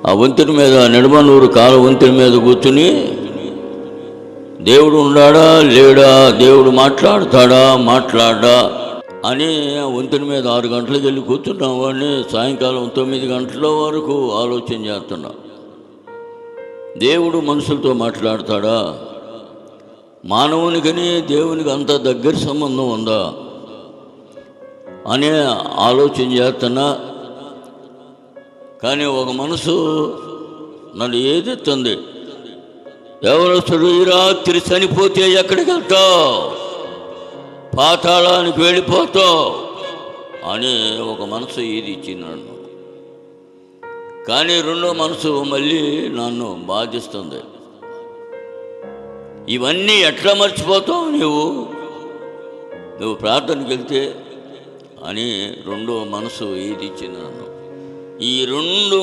ఆ వంతెన మీద, నిడమనూరు కాల వంతెన మీద కూర్చుని దేవుడు ఉన్నాడా లేడా, దేవుడు మాట్లాడతాడా మాట్లాడా అని వంతెన మీద 6 గంటలకు వెళ్ళి కూర్చున్నాం. వాడిని సాయంకాలం 9 గంటల వరకు ఆలోచన చేస్తున్నా, దేవుడు మనుషులతో మాట్లాడతాడా, మానవునికని దేవునికి అంత దగ్గర సంబంధం ఉందా అనే ఆలోచన చేస్తున్నా. కానీ ఒక మనసు నన్ను ఏదెత్తుంది, ఎవరొస్తాడు, ఈ రాత్రి చనిపోతే ఎక్కడికి వెళ్తావు, పాతాళానికి వెళ్ళిపోతావు అని ఒక మనసు ఏది ఇచ్చింది నన్ను. కానీ రెండో మనసు మళ్ళీ నన్ను బాధిస్తుంది, ఇవన్నీ ఎట్లా మర్చిపోతావు నువ్వు ప్రార్థనకి వెళ్తే అని రెండో మనసు ఏది ఇచ్చింది నన్ను. ఈ రెండు